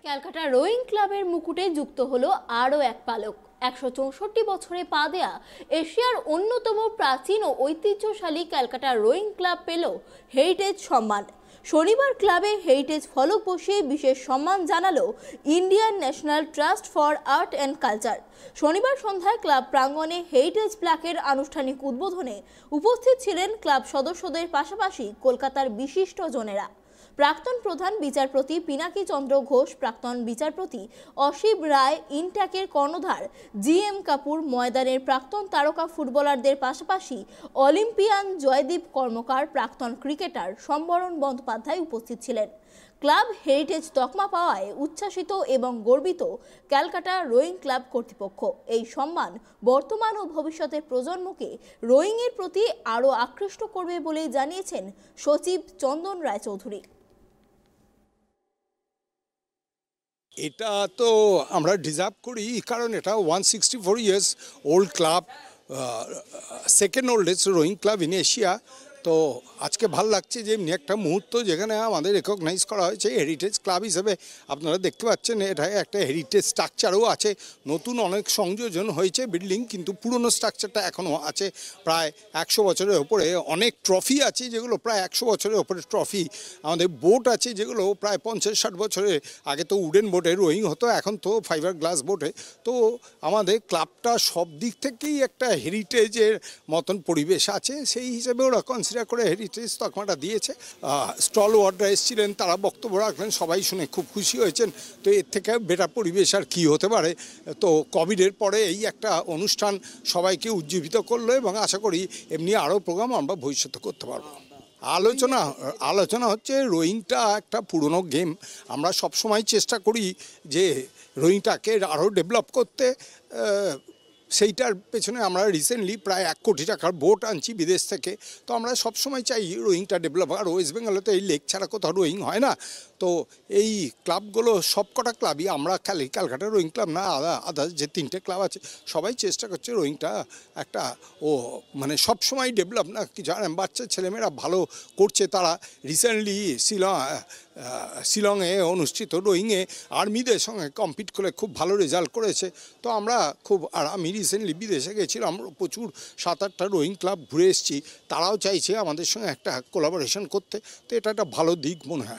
Calcutta rowing ক্লাবের মুকুটে যুক্ত হলো আরও এক পালক। 164 বছরে পা দেয়া এশিয়ার অন্যতম প্রাচীন ও ঐতিহ্যশালী ক্যালকাটা রোয়িং ক্লাব পেল হেরিটেজ সম্মান। শনিবার ক্লাবে হেরিটেজ ফলক বসিয়ে বিশেষ সম্মান জানালো Indian national trust for art and culture. শনিবার সন্ধ্যায় ক্লাব প্রাঙ্গণে হেরিটেজ প্লাকের আনুষ্ঠানিক উদ্বোধনে উপস্থিত ছিলেন ক্লাব সদস্যদের পাশাপাশি কলকাতার বিশিষ্ট জনেরা। প্রাক্তন প্রধান বিচারপতি পিনাকি চন্দ্র ঘোষ, প্রাক্তন বিচারপতি অসীম রায়, ইনট্যাকের কর্ণধার জি.এম. কাপুর, ময়দানের প্রাক্তন তারকা ফুটবলারদের পাশাপাশি অলিম্পিয়ান জয়দীপ কর্মকার, প্রাক্তন ক্রিকেটার সম্বরণ বন্দ্যোপাধ্যায় উপস্থিত ছিলেন। ক্লাব হেরিটেজ তকমা পাওয়ায় উচ্ছ্বাসিত এবং গর্বিত ক্যালকাটা রোয়িং ক্লাব কর্তৃপক্ষ। এই সম্মান বর্তমান ও ভবিষ্যতের প্রজন্মকে রোয়িংয়ের প্রতি আরও আকৃষ্ট করবে বলে জানিয়েছেন সচিব চন্দন রায়চৌধুরী। এটা তো আমরা ডিজার্ভ করি, কারণ এটা 164 years old club, second oldest rowing club in Asia. তো আজকে ভালো লাগছে যে এমনি একটা মুহূর্ত যেখানে আমাদের রেকগনাইজ করা হয়েছে হেরিটেজ ক্লাব হিসেবে। আপনারা দেখতে পাচ্ছেন এটা একটা হেরিটেজ স্ট্রাকচারও আছে, নতুন অনেক সংযোজন হয়েছে বিল্ডিং, কিন্তু পুরনো স্ট্রাকচারটা এখনও আছে। প্রায় 100 বছরের ওপরে অনেক ট্রফি আছে, যেগুলো প্রায় 100 বছরের ওপরে ট্রফি। আমাদের বোট আছে যেগুলো প্রায় 50-60 বছরের আগে তো উডেন বোটে রোয়িং হতো, এখন তো ফাইবার গ্লাস বোটে। তো আমাদের ক্লাবটা সব দিক থেকেই একটা হেরিটেজের মতন পরিবেশ আছে, সেই হিসেবে ওরা কনসিডার করে হেরিটেজ তকমাটা দিয়েছে। স্টল ওয়ার্ডরা এসেছিলেন, তারা বক্তব্য রাখলেন, সবাই শুনে খুব খুশি হয়েছেন। তো এর থেকে বেটার পরিবেশ আর কি হতে পারে। তো কোভিডের পরে এই একটা অনুষ্ঠান সবাইকে উজ্জীবিত করলো, এবং আশা করি এমনি আরও প্রোগ্রাম আমরা ভবিষ্যতে করতে পারবো। আলোচনা হচ্ছে রোয়িংটা একটা পুরনো গেম। আমরা সবসময় চেষ্টা করি যে রোয়িংটাকে আরও ডেভেলপ করতে। সেইটার পেছনে আমরা রিসেন্টলি প্রায় 1 কোটি টাকার বোট আনছি বিদেশ থেকে। তো আমরা সবসময় চাই রোয়িংটা ডেভেলপ। আর ওয়েস্ট বেঙ্গলে তো এই লেক ছাড়া কোথাও রোয়িং হয় না। তো এই ক্লাবগুলো সবকটা ক্লাবই, আমরা খালি ক্যালকাটা রোয়িং ক্লাব না, আদার্স যে 3টে ক্লাব আছে সবাই চেষ্টা করছে রোয়িংটা একটা মানে সবসময় ডেভেলপ না কিছু। আর বাচ্চা ছেলেমেয়েরা ভালো করছে। তারা রিসেন্টলি শিলংয়ে অনুষ্ঠিত রোয়িংয়ে আর্মিদের সঙ্গে কম্পিট করে খুব ভালো রেজাল্ট করেছে। তো আমরা আমি রিসেন্টলি বিদেশে গেছিলাম, আমরা প্রচুর 7-8টা রোয়িং ক্লাব ঘুরে এসেছি। তারাও চাইছে আমাদের সঙ্গে একটা কোলাবোরেশন করতে। তো এটা একটা ভালো দিক মনে হয়।